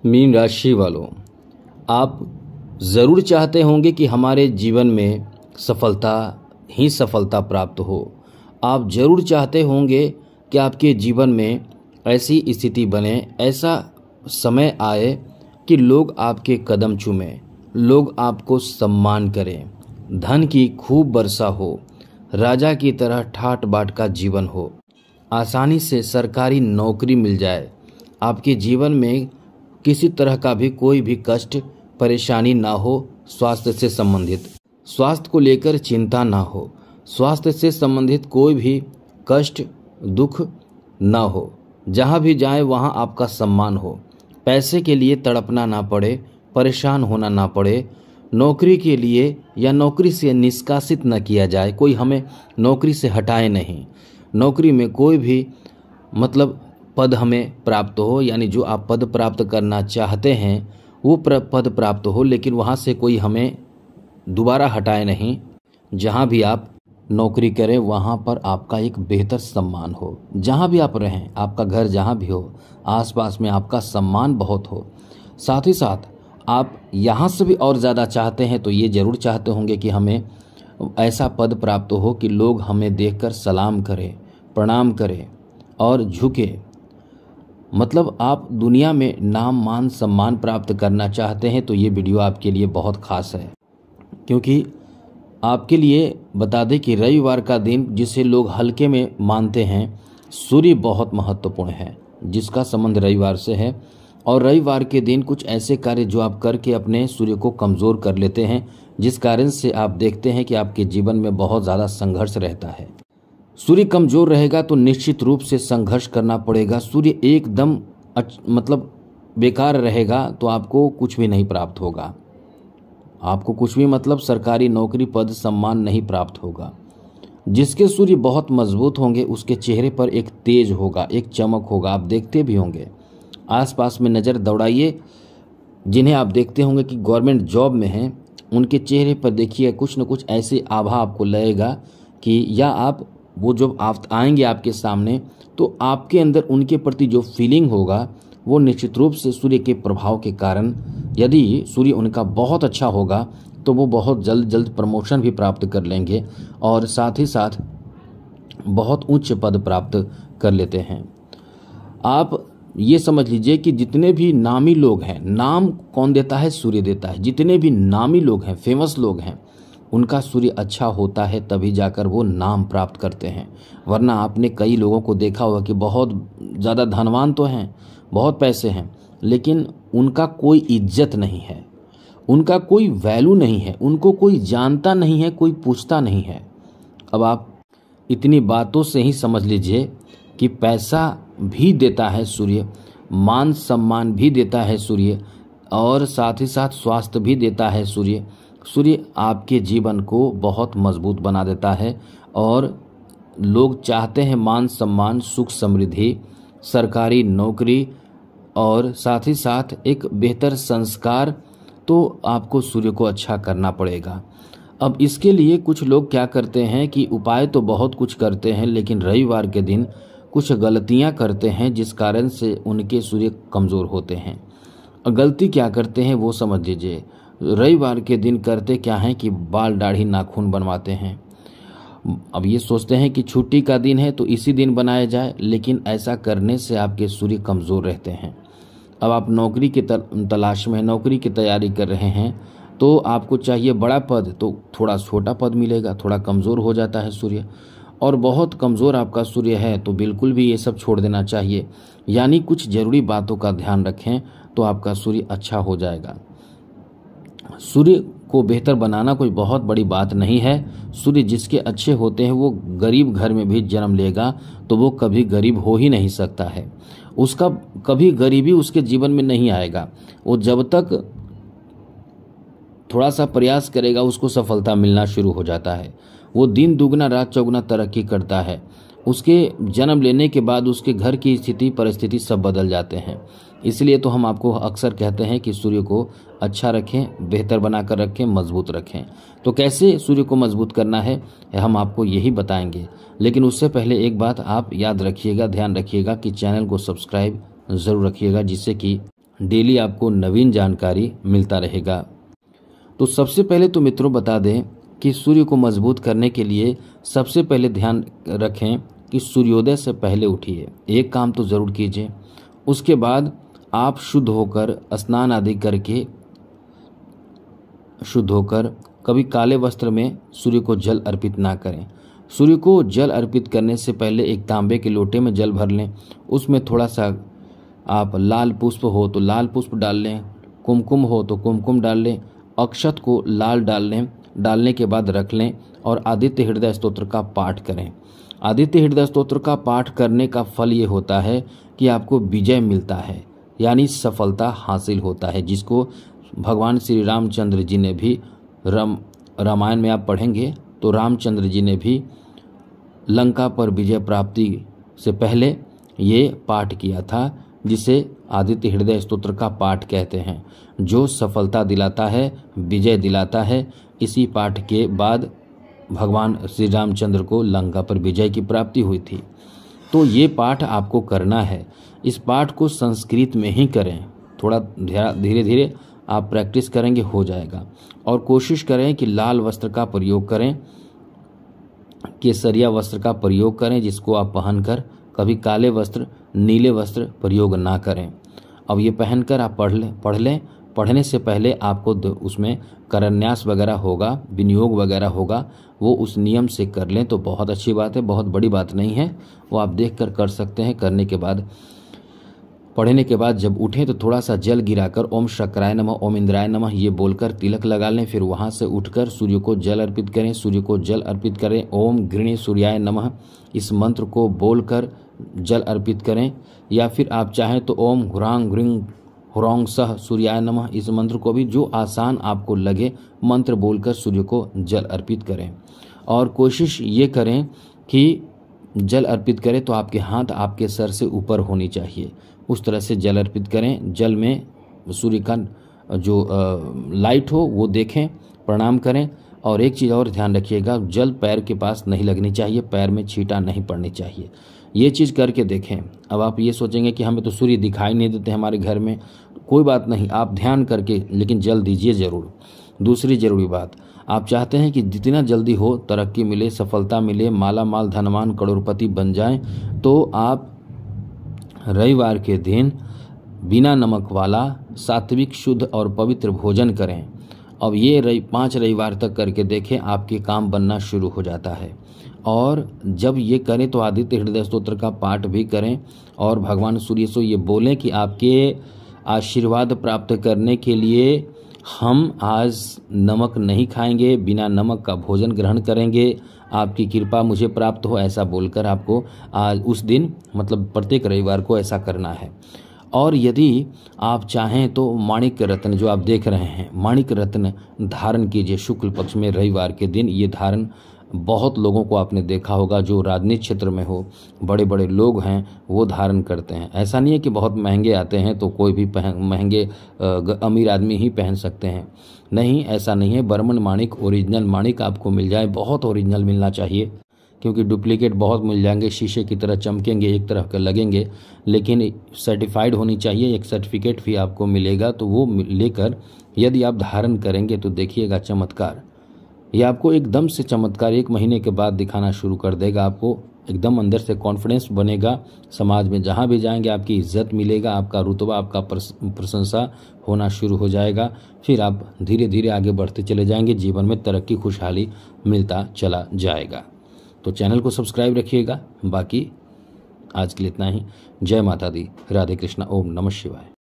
Mean राशि वालों, आप ज़रूर चाहते होंगे कि हमारे जीवन में सफलता ही सफलता प्राप्त हो। आप ज़रूर चाहते होंगे कि आपके जीवन में ऐसी स्थिति बने, ऐसा समय आए कि लोग आपके कदम चूमें, लोग आपको सम्मान करें, धन की खूब वर्षा हो, राजा की तरह ठाट बाट का जीवन हो, आसानी से सरकारी नौकरी मिल जाए, आपके जीवन में किसी तरह का भी कोई भी कष्ट परेशानी ना हो, स्वास्थ्य से संबंधित, स्वास्थ्य को लेकर चिंता ना हो, स्वास्थ्य से संबंधित कोई भी कष्ट दुख ना हो, जहाँ भी जाए वहाँ आपका सम्मान हो, पैसे के लिए तड़पना ना पड़े, परेशान होना ना पड़े, नौकरी के लिए या नौकरी से निष्कासित न किया जाए, कोई हमें नौकरी से हटाए नहीं, नौकरी में कोई भी मतलब पद हमें प्राप्त हो, यानी जो आप पद प्राप्त करना चाहते हैं वो पद प्राप्त हो, लेकिन वहाँ से कोई हमें दोबारा हटाए नहीं। जहाँ भी आप नौकरी करें वहाँ पर आपका एक बेहतर सम्मान हो, जहाँ भी आप रहें, आपका घर जहाँ भी हो, आसपास में आपका सम्मान बहुत हो। साथ ही साथ आप यहाँ से भी और ज़्यादा चाहते हैं तो ये ज़रूर चाहते होंगे कि हमें ऐसा पद प्राप्त हो कि लोग हमें देखकर सलाम करें, प्रणाम करें और झुके। मतलब आप दुनिया में नाम मान सम्मान प्राप्त करना चाहते हैं तो ये वीडियो आपके लिए बहुत खास है, क्योंकि आपके लिए बता दें कि रविवार का दिन जिसे लोग हल्के में मानते हैं, सूर्य बहुत महत्वपूर्ण है जिसका संबंध रविवार से है। और रविवार के दिन कुछ ऐसे कार्य जो आप करके अपने सूर्य को कमज़ोर कर लेते हैं, जिस कारण से आप देखते हैं कि आपके जीवन में बहुत ज़्यादा संघर्ष रहता है। सूर्य कमज़ोर रहेगा तो निश्चित रूप से संघर्ष करना पड़ेगा। सूर्य एकदम मतलब बेकार रहेगा तो आपको कुछ भी नहीं प्राप्त होगा, आपको कुछ भी मतलब सरकारी नौकरी पद सम्मान नहीं प्राप्त होगा। जिसके सूर्य बहुत मजबूत होंगे उसके चेहरे पर एक तेज होगा, एक चमक होगा, आप देखते भी होंगे। आसपास में नज़र दौड़ाइए, जिन्हें आप देखते होंगे कि गवर्नमेंट जॉब में हैं, उनके चेहरे पर देखिए कुछ न कुछ ऐसी आभा आपको लगेगा कि या आप वो जब आप आएंगे आपके सामने तो आपके अंदर उनके प्रति जो फीलिंग होगा वो निश्चित रूप से सूर्य के प्रभाव के कारण, यदि सूर्य उनका बहुत अच्छा होगा तो वो बहुत जल्द जल्द प्रमोशन भी प्राप्त कर लेंगे और साथ ही साथ बहुत उच्च पद प्राप्त कर लेते हैं। आप ये समझ लीजिए कि जितने भी नामी लोग हैं, नाम कौन देता है? सूर्य देता है। जितने भी नामी लोग हैं, फेमस लोग हैं, उनका सूर्य अच्छा होता है तभी जाकर वो नाम प्राप्त करते हैं। वरना आपने कई लोगों को देखा होगा कि बहुत ज़्यादा धनवान तो हैं, बहुत पैसे हैं, लेकिन उनका कोई इज्जत नहीं है, उनका कोई वैल्यू नहीं है, उनको कोई जानता नहीं है, कोई पूछता नहीं है। अब आप इतनी बातों से ही समझ लीजिए कि पैसा भी देता है सूर्य, मान सम्मान भी देता है सूर्य और साथ ही साथ स्वास्थ्य भी देता है सूर्य। सूर्य आपके जीवन को बहुत मजबूत बना देता है और लोग चाहते हैं मान सम्मान, सुख समृद्धि, सरकारी नौकरी और साथ ही साथ एक बेहतर संस्कार, तो आपको सूर्य को अच्छा करना पड़ेगा। अब इसके लिए कुछ लोग क्या करते हैं कि उपाय तो बहुत कुछ करते हैं, लेकिन रविवार के दिन कुछ गलतियां करते हैं जिस कारण से उनके सूर्य कमज़ोर होते हैं। गलती क्या करते हैं वो समझ लीजिए। रविवार के दिन करते क्या हैं कि बाल दाढ़ी नाखून बनवाते हैं। अब ये सोचते हैं कि छुट्टी का दिन है तो इसी दिन बनाया जाए, लेकिन ऐसा करने से आपके सूर्य कमज़ोर रहते हैं। अब आप नौकरी की तलाश में, नौकरी की तैयारी कर रहे हैं तो आपको चाहिए बड़ा पद, तो थोड़ा छोटा पद मिलेगा, थोड़ा कमज़ोर हो जाता है सूर्य। और बहुत कमज़ोर आपका सूर्य है तो बिल्कुल भी ये सब छोड़ देना चाहिए, यानी कुछ ज़रूरी बातों का ध्यान रखें तो आपका सूर्य अच्छा हो जाएगा। सूर्य को बेहतर बनाना कोई बहुत बड़ी बात नहीं है। सूर्य जिसके अच्छे होते हैं वो गरीब घर में भी जन्म लेगा तो वो कभी गरीब हो ही नहीं सकता है, उसका कभी गरीबी उसके जीवन में नहीं आएगा। वो जब तक थोड़ा सा प्रयास करेगा उसको सफलता मिलना शुरू हो जाता है। वो दिन दुगना रात चौगुना तरक्की करता है। उसके जन्म लेने के बाद उसके घर की स्थिति परिस्थिति सब बदल जाते हैं। इसलिए तो हम आपको अक्सर कहते हैं कि सूर्य को अच्छा रखें, बेहतर बनाकर रखें, मजबूत रखें। तो कैसे सूर्य को मजबूत करना है हम आपको यही बताएंगे, लेकिन उससे पहले एक बात आप याद रखिएगा, ध्यान रखिएगा कि चैनल को सब्सक्राइब ज़रूर रखिएगा, जिससे कि डेली आपको नवीन जानकारी मिलता रहेगा। तो सबसे पहले तो मित्रों बता दें कि सूर्य को मजबूत करने के लिए सबसे पहले ध्यान रखें कि सूर्योदय से पहले उठिए, एक काम तो ज़रूर कीजिए। उसके बाद आप शुद्ध होकर स्नान आदि करके शुद्ध होकर कभी काले वस्त्र में सूर्य को जल अर्पित ना करें। सूर्य को जल अर्पित करने से पहले एक तांबे के लोटे में जल भर लें, उसमें थोड़ा सा आप लाल पुष्प हो तो लाल पुष्प डाल लें, कुमकुम हो तो कुमकुम डाल लें, अक्षत को लाल डाल लें, डालने के बाद रख लें और आदित्य हृदय स्तोत्र का पाठ करें। आदित्य हृदय स्तोत्र का पाठ करने का फल ये होता है कि आपको विजय मिलता है, यानी सफलता हासिल होता है, जिसको भगवान श्री रामचंद्र जी ने भी रामायण में आप पढ़ेंगे तो रामचंद्र जी ने भी लंका पर विजय प्राप्ति से पहले ये पाठ किया था, जिसे आदित्य हृदय स्तोत्र का पाठ कहते हैं, जो सफलता दिलाता है, विजय दिलाता है। इसी पाठ के बाद भगवान श्री रामचंद्र को लंका पर विजय की प्राप्ति हुई थी। तो ये पाठ आपको करना है। इस पाठ को संस्कृत में ही करें, थोड़ा धीरे धीरे आप प्रैक्टिस करेंगे हो जाएगा। और कोशिश करें कि लाल वस्त्र का प्रयोग करें, केसरिया वस्त्र का प्रयोग करें, जिसको आप पहनकर कभी काले वस्त्र, नीले वस्त्र प्रयोग ना करें। अब ये पहनकर आप पढ़ लें। पढ़ने से पहले आपको उसमें करन्यास वगैरह होगा, विनियोग वगैरह होगा, वो उस नियम से कर लें तो बहुत अच्छी बात है, बहुत बड़ी बात नहीं है, वो आप देख कर सकते हैं। करने के बाद पढ़ने के बाद जब उठें तो थोड़ा सा जल गिराकर ओम शक्राय नमः, ओम इंद्राय नमः ये बोलकर तिलक लगा लें। फिर वहाँ से उठकर सूर्य को जल अर्पित करें। सूर्य को जल अर्पित करें, ओम गृणी सूर्याय नमः इस मंत्र को बोलकर जल अर्पित करें। या फिर आप चाहें तो ओम हुरांग ग्रिंग हुरोंग सह सूर्याय नमः इस मंत्र को भी, जो आसान आपको लगे, मंत्र बोलकर सूर्य को जल अर्पित करें। और कोशिश ये करें कि जल अर्पित करें तो आपके हाथ आपके सर से ऊपर होनी चाहिए, उस तरह से जल अर्पित करें। जल में सूर्य का जो लाइट हो वो देखें, प्रणाम करें। और एक चीज़ और ध्यान रखिएगा, जल पैर के पास नहीं लगनी चाहिए, पैर में छींटा नहीं पड़नी चाहिए। ये चीज़ करके देखें। अब आप ये सोचेंगे कि हमें तो सूर्य दिखाई नहीं देते हमारे घर में, कोई बात नहीं, आप ध्यान करके लेकिन जल दीजिए ज़रूर। दूसरी ज़रूरी बात, आप चाहते हैं कि जितना जल्दी हो तरक्की मिले, सफलता मिले, माला माल धनवान करोड़पति बन जाएं, तो आप रविवार के दिन बिना नमक वाला सात्विक शुद्ध और पवित्र भोजन करें। अब ये 5 रविवार तक करके देखें, आपके काम बनना शुरू हो जाता है। और जब ये करें तो आदित्य हृदय स्तोत्र का पाठ भी करें और भगवान सूर्य से ये बोलें कि आपके आशीर्वाद प्राप्त करने के लिए हम आज नमक नहीं खाएंगे, बिना नमक का भोजन ग्रहण करेंगे, आपकी कृपा मुझे प्राप्त हो, ऐसा बोलकर आपको आज उस दिन मतलब प्रत्येक रविवार को ऐसा करना है। और यदि आप चाहें तो माणिक रत्न जो आप देख रहे हैं, माणिक रत्न धारण कीजिए शुक्ल पक्ष में रविवार के दिन। ये धारण बहुत लोगों को आपने देखा होगा, जो राजनीतिक क्षेत्र में हो, बड़े बड़े लोग हैं वो धारण करते हैं। ऐसा नहीं है कि बहुत महंगे आते हैं तो कोई भी महंगे अमीर आदमी ही पहन सकते हैं, नहीं, ऐसा नहीं है। बर्मन माणिक, ओरिजिनल माणिक आपको मिल जाए, बहुत ओरिजिनल मिलना चाहिए, क्योंकि डुप्लीकेट बहुत मिल जाएंगे, शीशे की तरह चमकेंगे, एक तरह के लगेंगे, लेकिन सर्टिफाइड होनी चाहिए। एक सर्टिफिकेट भी आपको मिलेगा, तो वो लेकर यदि आप धारण करेंगे तो देखिएगा चमत्कार। ये आपको एकदम से चमत्कार 1 महीने के बाद दिखाना शुरू कर देगा। आपको एकदम अंदर से कॉन्फिडेंस बनेगा, समाज में जहाँ भी जाएंगे आपकी इज्जत मिलेगा, आपका रुतबा, आपका प्रशंसा होना शुरू हो जाएगा। फिर आप धीरे धीरे आगे बढ़ते चले जाएंगे, जीवन में तरक्की खुशहाली मिलता चला जाएगा। तो चैनल को सब्सक्राइब रखिएगा। बाकी आज के लिए इतना ही। जय माता दी, राधे कृष्णा, ओम नमः शिवाय।